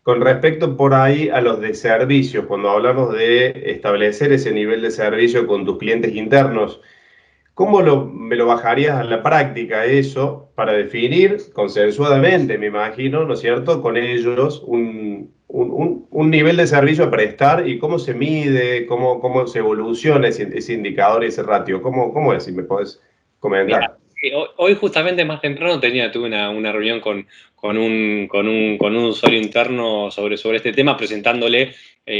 Con respecto por ahí a los de servicios, cuando hablamos de establecer ese nivel de servicio con tus clientes internos, ¿cómo me lo bajarías a la práctica eso para definir consensuadamente, me imagino, ¿no es cierto?, con ellos un nivel de servicio a prestar y cómo se mide, cómo se evoluciona ese indicador, ese ratio? ¿Cómo es? Si me podés Mira, comentar. hoy justamente más temprano tuve una reunión con un usuario interno sobre este tema, presentándole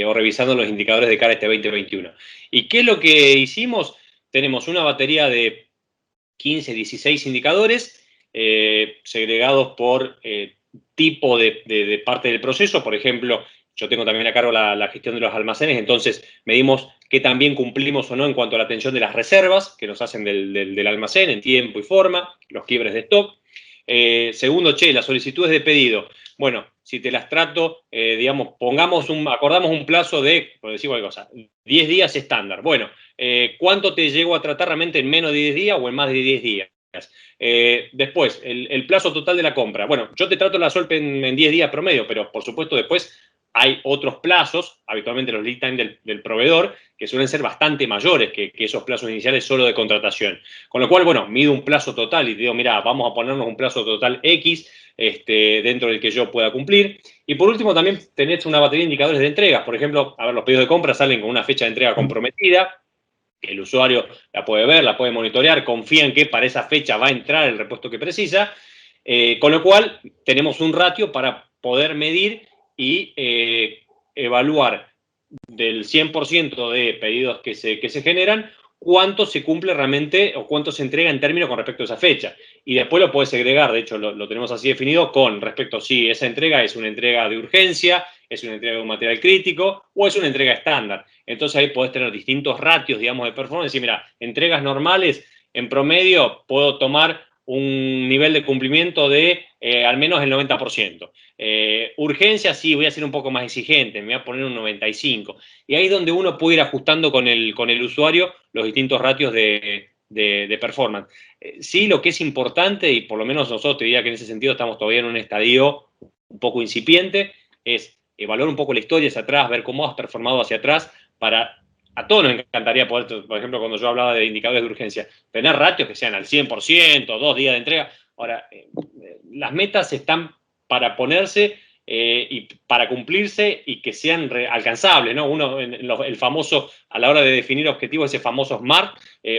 o revisando los indicadores de cara a este 2021. ¿Y qué es lo que hicimos? Tenemos una batería de 15, 16 indicadores segregados por tipo de parte del proceso. Por ejemplo, yo tengo también a cargo la gestión de los almacenes, entonces medimos qué tan bien cumplimos o no en cuanto a la atención de las reservas que nos hacen del almacén en tiempo y forma, los quiebres de stock. Segundo, las solicitudes de pedido. Bueno, si te las trato, digamos, acordamos un plazo de, por decir cualquier cosa, 10 días estándar. Bueno, ¿cuánto te llego a tratar realmente en menos de 10 días o en más de 10 días? Después, el plazo total de la compra. Bueno, yo te trato la SOLP en 10 días promedio, pero por supuesto después hay otros plazos, habitualmente los lead time del proveedor, que suelen ser bastante mayores que esos plazos iniciales solo de contratación. Con lo cual, bueno, mido un plazo total y te digo, mira, vamos a ponernos un plazo total X dentro del que yo pueda cumplir. Y por último, también tenés una batería de indicadores de entregas. Por ejemplo, a ver, los pedidos de compra salen con una fecha de entrega comprometida. El usuario la puede ver, la puede monitorear, confía en que para esa fecha va a entrar el repuesto que precisa, con lo cual tenemos un ratio para poder medir y evaluar del 100% de pedidos que se generan, cuánto se cumple realmente o cuánto se entrega en términos con respecto a esa fecha. Y después lo puedes segregar, de hecho lo tenemos así definido, con respecto a si esa entrega es una entrega de urgencia, es una entrega de un material crítico o es una entrega estándar. Entonces ahí podés tener distintos ratios, digamos, de performance. Y mira, entregas normales, en promedio, puedo tomar un nivel de cumplimiento de al menos el 90%. Urgencia, sí, voy a ser un poco más exigente, me voy a poner un 95%. Y ahí es donde uno puede ir ajustando con el usuario los distintos ratios de performance. Sí, lo que es importante, y por lo menos nosotros te diría que en ese sentido estamos todavía en un estadio un poco incipiente, es evaluar un poco la historia hacia atrás, ver cómo has performado hacia atrás, a todos nos encantaría poder, por ejemplo, cuando yo hablaba de indicadores de urgencia, tener ratios que sean al 100%, 2 días de entrega. Ahora, las metas están para ponerse y para cumplirse y que sean alcanzables, ¿no? El famoso, a la hora de definir objetivos, ese famoso SMART,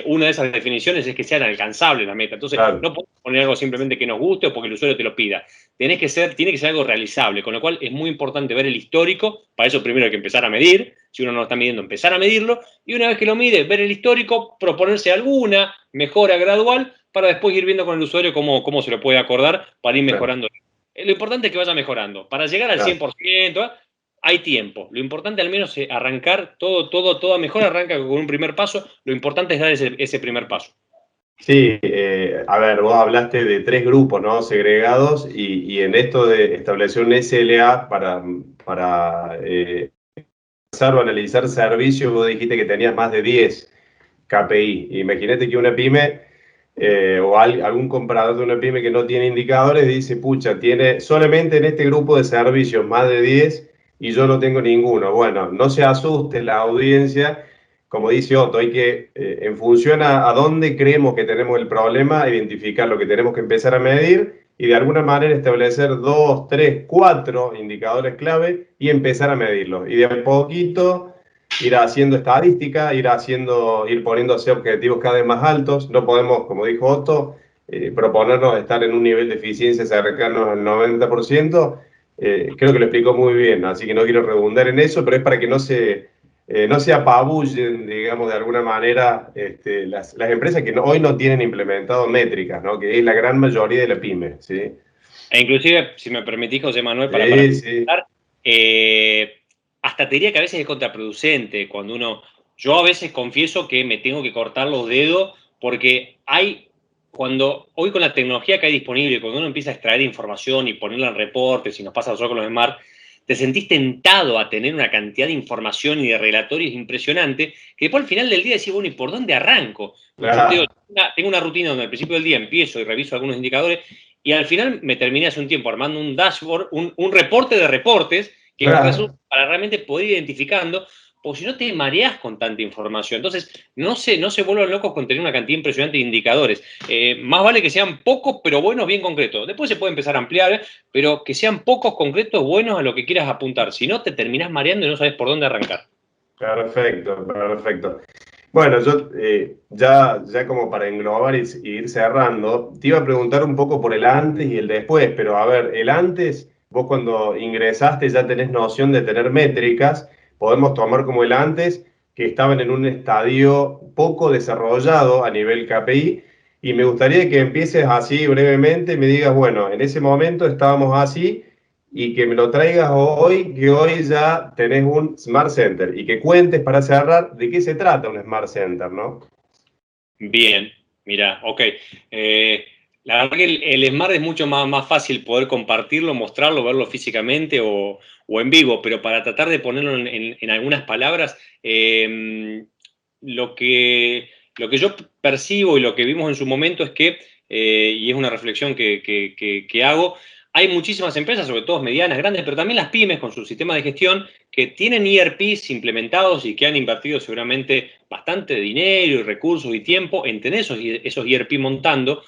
una de esas definiciones es que sean alcanzables la meta. Entonces, Claro. no podemos poner algo simplemente que nos guste o porque el usuario te lo pida. Tiene que ser algo realizable, con lo cual es muy importante ver el histórico. Para eso primero hay que empezar a medir. Si uno no lo está midiendo, empezar a medirlo. Y una vez que lo mide, ver el histórico, proponerse alguna mejora gradual para después ir viendo con el usuario cómo se lo puede acordar para ir Claro. mejorando. Lo importante es que vaya mejorando. Para llegar al Claro. 100%, hay tiempo. Lo importante al menos es arrancar, toda mejora arranca con un primer paso. Lo importante es dar ese primer paso. Sí, a ver, vos hablaste de 3 grupos, ¿no?, segregados y en esto de establecer un SLA para o analizar servicios, vos dijiste que tenías más de 10 KPI. Imagínate que una pyme o algún comprador de una pyme que no tiene indicadores dice, pucha, tiene solamente en este grupo de servicios más de 10 y yo no tengo ninguno. Bueno, no se asuste la audiencia, como dice Otto, hay que, en función a dónde creemos que tenemos el problema, identificar lo que tenemos que empezar a medir y de alguna manera establecer 2, 3, 4 indicadores clave y empezar a medirlos. Y de a poquito ir haciendo estadística, ir poniéndose objetivos cada vez más altos. No podemos, como dijo Otto, proponernos estar en un nivel de eficiencia cercano al 90%. Creo que lo explicó muy bien, así que no quiero redundar en eso, pero es para que no se apabullen, digamos, de alguna manera las empresas que hoy no tienen implementado métricas, ¿no?, que es la gran mayoría de la pyme, ¿sí? E inclusive, si me permitís, José Manuel, para Sí, sí. complementar, hasta te diría que a veces es contraproducente cuando yo a veces confieso que me tengo que cortar los dedos porque hoy con la tecnología que hay disponible, cuando uno empieza a extraer información y ponerla en reportes, y nos pasa nosotros con los Smart, te sentís tentado a tener una cantidad de información y de relatorios impresionante que después al final del día decís, bueno, ¿y por dónde arranco? Yo te digo, Claro. tengo una rutina donde al principio del día empiezo y reviso algunos indicadores y al final me terminé hace un tiempo armando un dashboard, un reporte de reportes, que es un resumen para realmente poder ir identificando, porque si no te mareás con tanta información. Entonces, no se vuelvan locos con tener una cantidad impresionante de indicadores. Más vale que sean pocos, pero buenos, bien concretos. Después se puede empezar a ampliar, pero que sean pocos, concretos, buenos a lo que quieras apuntar. Si no, te terminás mareando y no sabes por dónde arrancar. Perfecto, perfecto. Bueno, yo ya como para englobar y ir cerrando, te iba a preguntar un poco por el antes y el después, pero a ver, el antes, vos cuando ingresaste ya tenés noción de tener métricas, podemos tomar como el antes, que estaban en un estadio poco desarrollado a nivel KPI, y me gustaría que empieces así brevemente y me digas, bueno, en ese momento estábamos así y que me lo traigas hoy, que hoy ya tenés un Smart Center y que cuentes para cerrar de qué se trata un Smart Center, ¿no? Bien, mira, ok. La verdad que el Smart es mucho más fácil poder compartirlo, mostrarlo, verlo físicamente o en vivo, pero para tratar de ponerlo en algunas palabras, lo que, lo que yo percibo y lo que vimos en su momento es que, y es una reflexión que hago, hay muchísimas empresas, sobre todo medianas, grandes, pero también las pymes con su sistema de gestión, que tienen ERPs implementados y que han invertido seguramente bastante dinero y recursos y tiempo en tener esos ERP montados,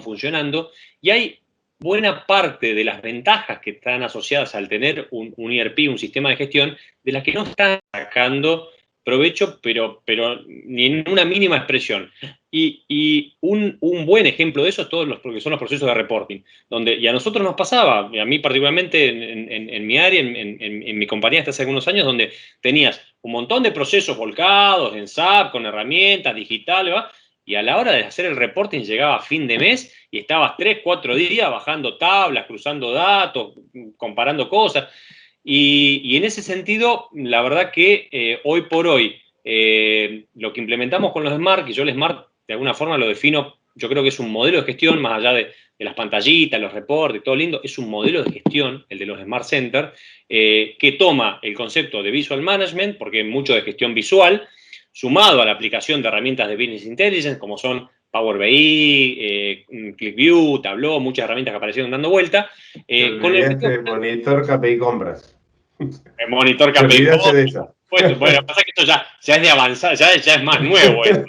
funcionando, y hay buena parte de las ventajas que están asociadas al tener un ERP, un sistema de gestión, de las que no están sacando provecho, pero ni en una mínima expresión. Y un buen ejemplo de eso es todos los que son los procesos de reporting, donde, y a nosotros nos pasaba, a mí particularmente en mi área, en mi compañía hasta hace algunos años, donde tenías un montón de procesos volcados en SAP, con herramientas digitales, ¿va? Y a la hora de hacer el reporting llegaba a fin de mes y estabas 3, 4 días bajando tablas, cruzando datos, comparando cosas. Y en ese sentido, la verdad que hoy por hoy, lo que implementamos con los Smart, que yo el Smart de alguna forma lo defino, yo creo que es un modelo de gestión, más allá de las pantallitas, los reportes, todo lindo, es un modelo de gestión, el de los Smart Center, que toma el concepto de Visual Management, porque es mucho de gestión visual, sumado a la aplicación de herramientas de Business Intelligence, como son Power BI, ClickView, Tableau, muchas herramientas que aparecieron dando vuelta, Te con el olvidaste de monitor KPI compras. el monitor Te KPI. olvidaste de esa. Bueno, pasa que esto ya es de avanzar, ya es más nuevo esto.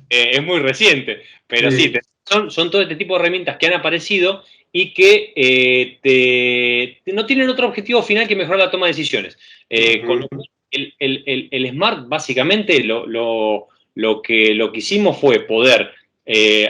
Es muy reciente, pero sí, Sí. son todo este tipo de herramientas que han aparecido y que no tienen otro objetivo final que mejorar la toma de decisiones. Con lo cual, el Smart, básicamente, lo que hicimos fue poder,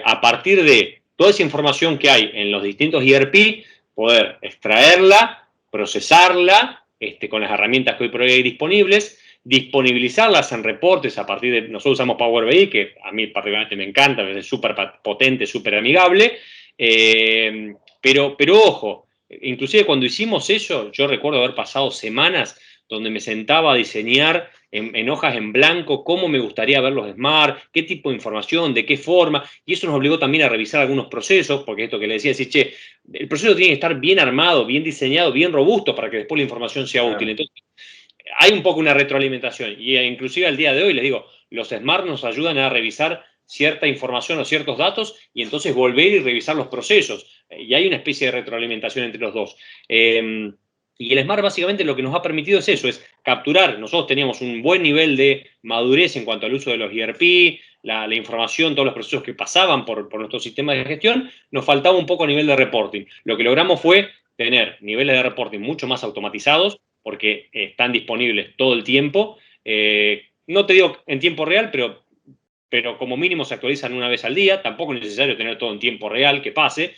a partir de toda esa información que hay en los distintos ERP, poder extraerla, procesarla, con las herramientas que hoy por hoy hay disponibles, disponibilizarlas en reportes a partir de, nosotros usamos Power BI, que a mí particularmente me encanta, es súper potente, súper amigable, pero ojo, inclusive cuando hicimos eso, yo recuerdo haber pasado semanas donde me sentaba a diseñar en hojas en blanco cómo me gustaría ver los Smart, qué tipo de información, de qué forma, y eso nos obligó también a revisar algunos procesos, porque esto que le decía, decir, che, el proceso tiene que estar bien armado, bien diseñado, bien robusto para que después la información sea útil. Entonces, hay un poco una retroalimentación y inclusive al día de hoy les digo, los Smart nos ayudan a revisar cierta información o ciertos datos y entonces volver y revisar los procesos. Y hay una especie de retroalimentación entre los dos. Y el Smart básicamente lo que nos ha permitido es eso, es capturar. Nosotros teníamos un buen nivel de madurez en cuanto al uso de los ERP, la información, todos los procesos que pasaban por nuestro sistema de gestión. Nos faltaba un poco a nivel de reporting. Lo que logramos fue tener niveles de reporting mucho más automatizados, porque están disponibles todo el tiempo. No te digo en tiempo real, pero como mínimo se actualizan una vez al día. Tampoco es necesario tener todo en tiempo real que pase,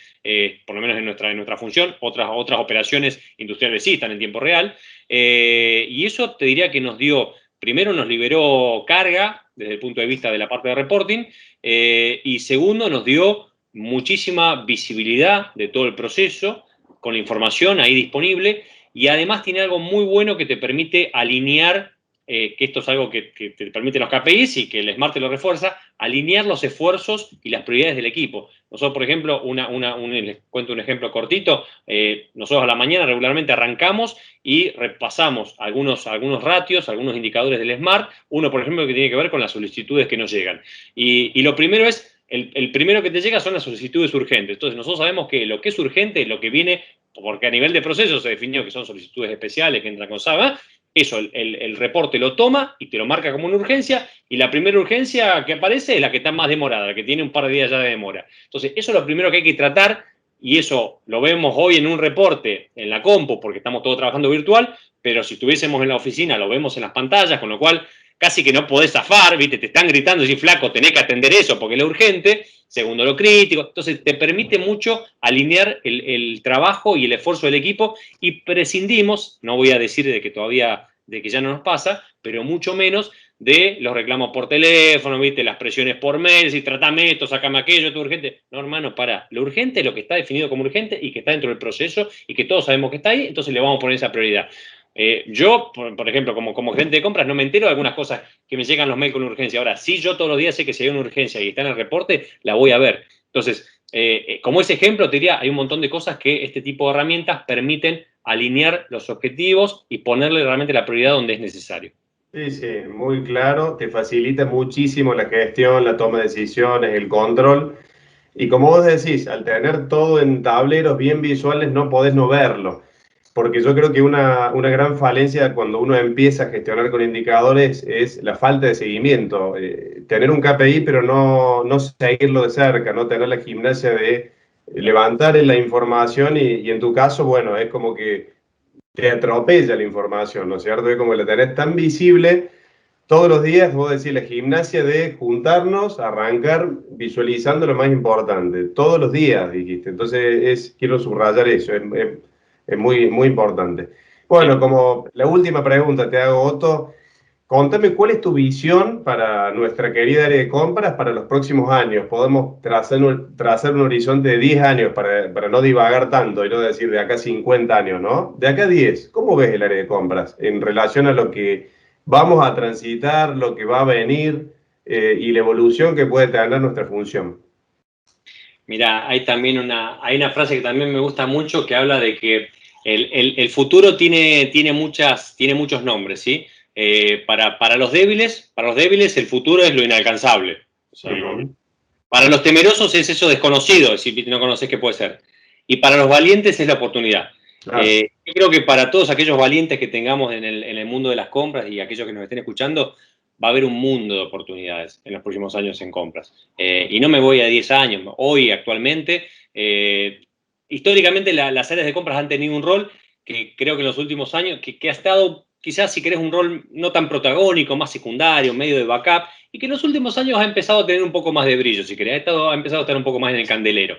por lo menos en nuestra función. Otras operaciones industriales sí están en tiempo real. Y eso te diría que primero nos liberó carga desde el punto de vista de la parte de reporting, y segundo nos dio muchísima visibilidad de todo el proceso, con la información ahí disponible, y además tiene algo muy bueno que te permite alinear, que esto es algo que te permiten los KPIs y que el Smart te lo refuerza, alinear los esfuerzos y las prioridades del equipo. Nosotros, por ejemplo, les cuento un ejemplo cortito, nosotros a la mañana regularmente arrancamos y repasamos algunos ratios, algunos indicadores del Smart, uno, por ejemplo, que tiene que ver con las solicitudes que nos llegan. Y lo primero es el primero que te llega son las solicitudes urgentes. Entonces nosotros sabemos que lo que es urgente, lo que viene, porque a nivel de proceso se definió que son solicitudes especiales que entran con SABA, eso, el reporte lo toma y te lo marca como una urgencia, y la primera urgencia que aparece es la que está más demorada, la que tiene un par de días ya de demora. Entonces, eso es lo primero que hay que tratar, y eso lo vemos hoy en un reporte en la compu, porque estamos todos trabajando virtual, pero si estuviésemos en la oficina lo vemos en las pantallas, con lo cual casi que no podés zafar, ¿viste? Te están gritando y decís, flaco, tenés que atender eso porque es lo urgente. Segundo, lo crítico. Entonces, te permite mucho alinear el trabajo y el esfuerzo del equipo, y prescindimos, no voy a decir de que ya no nos pasa, pero mucho menos de los reclamos por teléfono, ¿viste? Las presiones por mail, si tratame esto, sacame aquello, esto es urgente. No, hermano, para. Lo urgente es lo que está definido como urgente y que está dentro del proceso y que todos sabemos que está ahí, entonces le vamos a poner esa prioridad. Yo, por ejemplo, como gerente de compras, no me entero de algunas cosas que me llegan los mails con urgencia. Ahora, sí, yo todos los días sé que si hay una urgencia y está en el reporte, la voy a ver. Entonces, como ese ejemplo, te diría, hay un montón de cosas que este tipo de herramientas permiten alinear los objetivos y ponerle realmente la prioridad donde es necesario. Sí, sí, muy claro, te facilita muchísimo la gestión, la toma de decisiones, el control. Y como vos decís, al tener todo en tableros bien visuales, no podés no verlo. Porque yo creo que una gran falencia cuando uno empieza a gestionar con indicadores es la falta de seguimiento. Tener un KPI, pero no seguirlo de cerca, no tener la gimnasia de levantar la información y en tu caso, bueno, es como que te atropella la información, ¿no es cierto? Es como la tenés tan visible todos los días, vos decís, la gimnasia de juntarnos, arrancar visualizando lo más importante. Todos los días, dijiste. Entonces, quiero subrayar eso, es muy, muy importante. Bueno, Sí. como la última pregunta te hago, Otto, contame cuál es tu visión para nuestra querida área de compras para los próximos años. Podemos trazar un horizonte de 10 años para no divagar tanto y no decir de acá a 50 años, ¿no? De acá a 10, ¿cómo ves el área de compras en relación a lo que vamos a transitar, lo que va a venir y la evolución que puede tener nuestra función? Mira, hay una frase que también me gusta mucho que habla de que el futuro tiene muchos nombres, ¿sí? Para los débiles el futuro es lo inalcanzable. O sea, Ujú. para los temerosos es eso desconocido, es decir, no conoces qué puede ser. Y para los valientes es la oportunidad. Claro. Yo creo que para todos aquellos valientes que tengamos en el mundo de las compras y aquellos que nos estén escuchando, va a haber un mundo de oportunidades en los próximos años en compras. Y no me voy a 10 años, hoy actualmente, históricamente las áreas de compras han tenido un rol que creo que en los últimos años, que ha estado quizás, si querés, un rol no tan protagónico, más secundario, medio de backup, y que en los últimos años ha empezado a tener un poco más de brillo, si querés, ha empezado a estar un poco más en el candelero.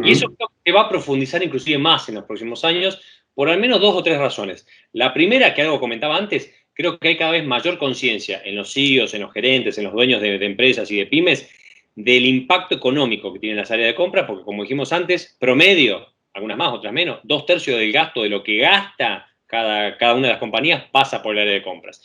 Y eso Ujú. creo que va a profundizar inclusive más en los próximos años, por al menos dos o tres razones. La primera, que algo comentaba antes, creo que hay cada vez mayor conciencia en los CEOs, en los gerentes, en los dueños de empresas y de pymes, del impacto económico que tienen las áreas de compra, porque como dijimos antes, promedio, algunas más, otras menos, 2/3 del gasto de lo que gasta cada una de las compañías pasa por el área de compras.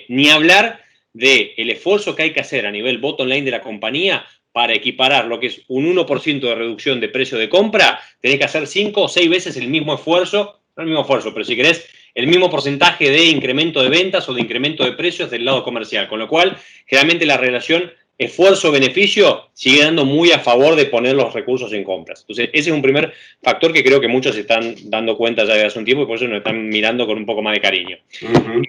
Ni hablar del esfuerzo que hay que hacer a nivel bottom line de la compañía para equiparar lo que es un 1% de reducción de precio de compra, tenés que hacer 5 o 6 veces el mismo esfuerzo, no el mismo esfuerzo, pero si querés, el mismo porcentaje de incremento de ventas o de incremento de precios del lado comercial. Con lo cual, generalmente la relación esfuerzo-beneficio sigue dando muy a favor de poner los recursos en compras. Entonces, ese es un primer factor que creo que muchos se están dando cuenta ya de hace un tiempo y por eso nos están mirando con un poco más de cariño. Ujú.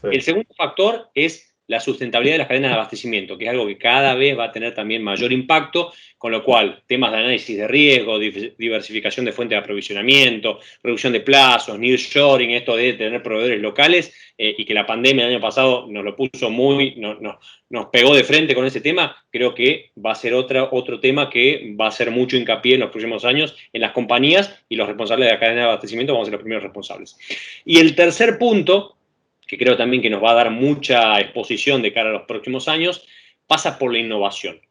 El Sí. segundo factor es la sustentabilidad de las cadenas de abastecimiento, que es algo que cada vez va a tener también mayor impacto, con lo cual temas de análisis de riesgo, diversificación de fuentes de aprovisionamiento, reducción de plazos, nearshoring, esto de tener proveedores locales, y que la pandemia el año pasado nos lo puso nos pegó de frente con ese tema, creo que va a ser otro tema que va a hacer mucho hincapié en los próximos años en las compañías, y los responsables de la cadena de abastecimiento vamos a ser los primeros responsables. Y el tercer punto, que creo también que nos va a dar mucha exposición de cara a los próximos años, pasa por la innovación.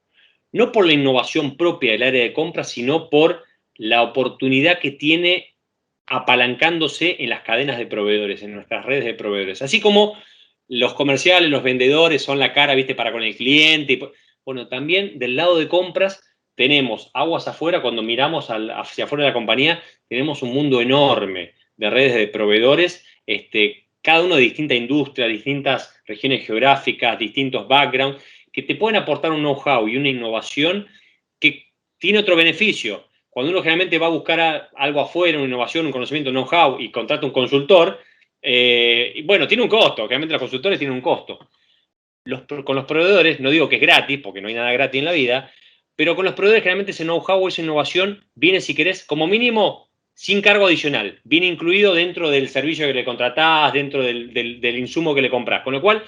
No por la innovación propia del área de compra, sino por la oportunidad que tiene apalancándose en las cadenas de proveedores, en nuestras redes de proveedores. Así como los comerciales, los vendedores son la cara, viste, para con el cliente. Bueno, también del lado de compras tenemos aguas afuera, cuando miramos hacia afuera de la compañía, tenemos un mundo enorme de redes de proveedores, cada uno de distinta industria, distintas regiones geográficas, distintos backgrounds, que te pueden aportar un know-how y una innovación que tiene otro beneficio. Cuando uno generalmente va a buscar algo afuera, una innovación, un conocimiento, un know-how, y contrata un consultor, bueno, tiene un costo, generalmente los consultores tienen un costo. Con los proveedores, no digo que es gratis, porque no hay nada gratis en la vida, pero con los proveedores generalmente ese know-how o esa innovación viene, si querés, como mínimo, sin cargo adicional. Viene incluido dentro del servicio que le contratás, dentro del insumo que le compras. Con lo cual,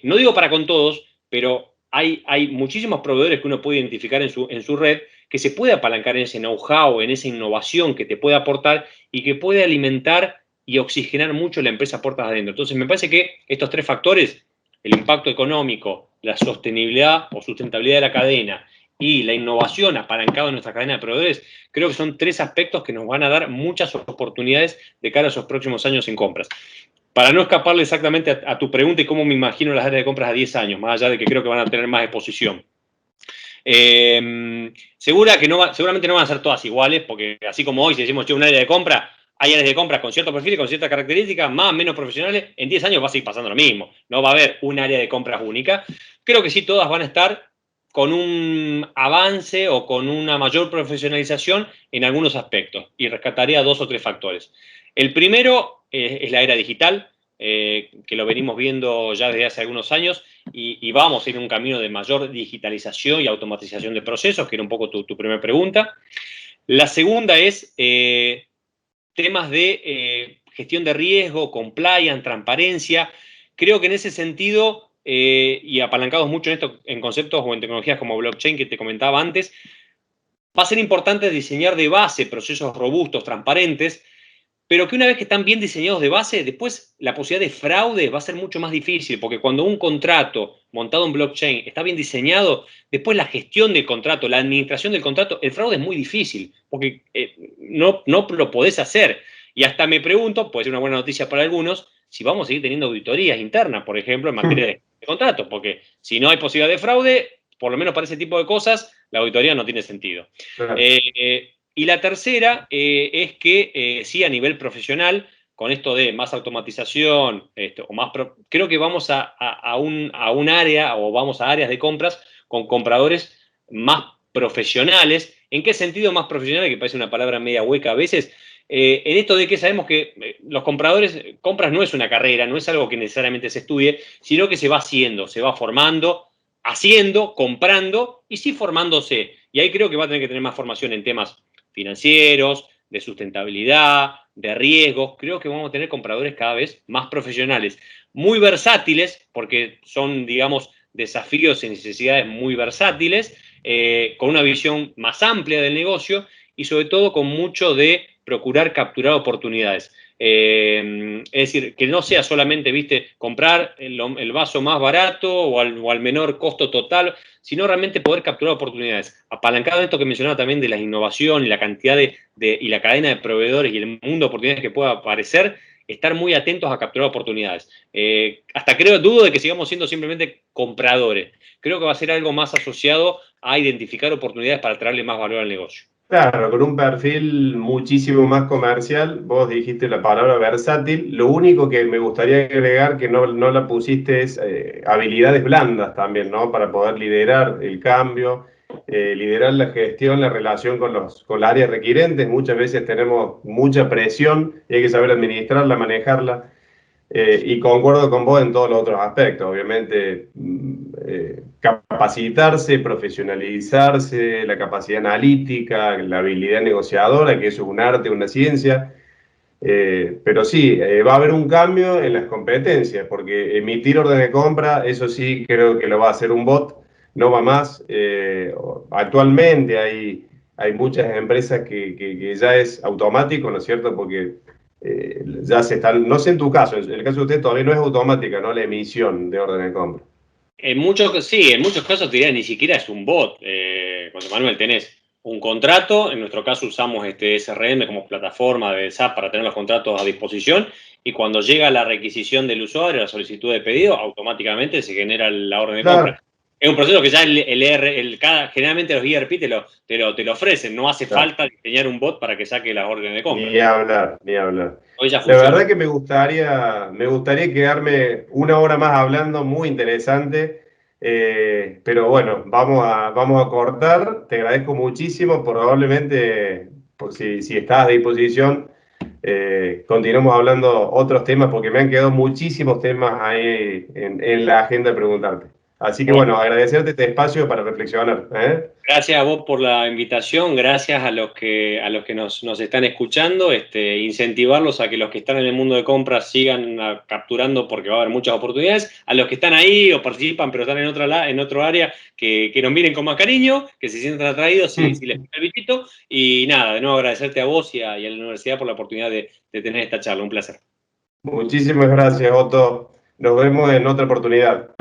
no digo para con todos, pero hay muchísimos proveedores que uno puede identificar en su red que se puede apalancar en ese know-how, en esa innovación que te puede aportar y que puede alimentar y oxigenar mucho la empresa puertas adentro. Entonces, me parece que estos tres factores, el impacto económico, la sostenibilidad o sustentabilidad de la cadena y la innovación apalancada en nuestra cadena de proveedores, creo que son tres aspectos que nos van a dar muchas oportunidades de cara a esos próximos años en compras. Para no escaparle exactamente a tu pregunta y cómo me imagino las áreas de compras a 10 años, más allá de que creo que van a tener más exposición. Seguramente no van a ser todas iguales, porque así como hoy, si decimos un área de compra, hay áreas de compra con ciertos perfiles, con ciertas características, más o menos profesionales. En 10 años va a seguir pasando lo mismo. No va a haber un área de compras única. Creo que sí, todas van a estar con un avance o con una mayor profesionalización en algunos aspectos. Y rescataría 2 o 3 factores. El primero es la era digital, que lo venimos viendo ya desde hace algunos años, y vamos a ir en un camino de mayor digitalización y automatización de procesos, que era un poco tu primera pregunta. La segunda es temas de gestión de riesgo, compliance, transparencia. Creo que en ese sentido, y apalancados mucho en esto, en conceptos o en tecnologías como blockchain que te comentaba antes, va a ser importante diseñar de base procesos robustos, transparentes, pero que una vez que están bien diseñados de base, después la posibilidad de fraude va a ser mucho más difícil, porque cuando un contrato montado en blockchain está bien diseñado, después la gestión del contrato, la administración del contrato, el fraude es muy difícil, porque no lo podés hacer. Y hasta me pregunto, puede ser una buena noticia para algunos, si vamos a seguir teniendo auditorías internas, por ejemplo, en materia de contrato, porque si no hay posibilidad de fraude, por lo menos para ese tipo de cosas, la auditoría no tiene sentido. Claro. Y la tercera es que sí, a nivel profesional, con esto de más automatización, creo que vamos a un área o vamos a áreas de compras con compradores más profesionales. ¿En qué sentido más profesionales? Que parece una palabra media hueca a veces. En esto de que sabemos que los compradores, compras no es una carrera, no es algo que necesariamente se estudie, sino que se va haciendo, se va formando, haciendo, comprando y sí formándose. Y ahí creo que va a tener que tener más formación en temas financieros, de sustentabilidad, de riesgos. Creo que vamos a tener compradores cada vez más profesionales, muy versátiles, porque son, digamos, desafíos y necesidades muy versátiles, con una visión más amplia del negocio y sobre todo con mucho de procurar capturar oportunidades. Es decir, que no sea solamente, viste, comprar el vaso más barato o al menor costo total, sino realmente poder capturar oportunidades. Apalancado en esto que mencionaba también de la innovación y la cantidad y la cadena de proveedores y el mundo de oportunidades que pueda aparecer, estar muy atentos a capturar oportunidades. Hasta dudo de que sigamos siendo simplemente compradores. Creo que va a ser algo más asociado a identificar oportunidades para traerle más valor al negocio. Claro, con un perfil muchísimo más comercial. Vos dijiste la palabra versátil. Lo único que me gustaría agregar, que no la pusiste, es habilidades blandas también, ¿no? Para poder liderar el cambio, liderar la gestión, la relación con las áreas requirentes. Muchas veces tenemos mucha presión y hay que saber administrarla, manejarla. Y concuerdo con vos en todos los otros aspectos, obviamente, capacitarse, profesionalizarse, la capacidad analítica, la habilidad negociadora, que eso es un arte, una ciencia, pero sí, va a haber un cambio en las competencias, porque emitir orden de compra, eso sí creo que lo va a hacer un bot, no va más. Actualmente hay muchas empresas que ya es automático, ¿no es cierto? Porque ya se están, no sé en tu caso, en el caso de usted todavía no es automática, ¿no? La emisión de orden de compra. En muchos casos te diría ni siquiera es un bot. Cuando Manuel tenés un contrato, en nuestro caso usamos SRM como plataforma de SAP para tener los contratos a disposición y cuando llega la requisición del usuario, la solicitud de pedido, automáticamente se genera la orden de compra. Claro. Es un proceso que ya generalmente los ERP te lo ofrecen, no hace falta diseñar un bot para que saque las órdenes de compra. Ni hablar, ni hablar. Hoy ya La funciona. verdad que me gustaría quedarme una hora más hablando, muy interesante. Pero bueno, vamos a cortar. Te agradezco muchísimo. Probablemente, por si estás a disposición, continuemos hablando otros temas, porque me han quedado muchísimos temas ahí en la agenda de preguntarte. Así que bueno, agradecerte este espacio para reflexionar, ¿eh? Gracias a vos por la invitación, gracias a los que nos están escuchando, incentivarlos a que los que están en el mundo de compras sigan capturando porque va a haber muchas oportunidades, a los que están ahí o participan pero están en otro área, que nos miren con más cariño, que se sientan atraídos si les pica el bichito, y nada, de nuevo agradecerte a vos y a la universidad por la oportunidad de tener esta charla, un placer. Muchísimas gracias, Otto. Nos vemos en otra oportunidad.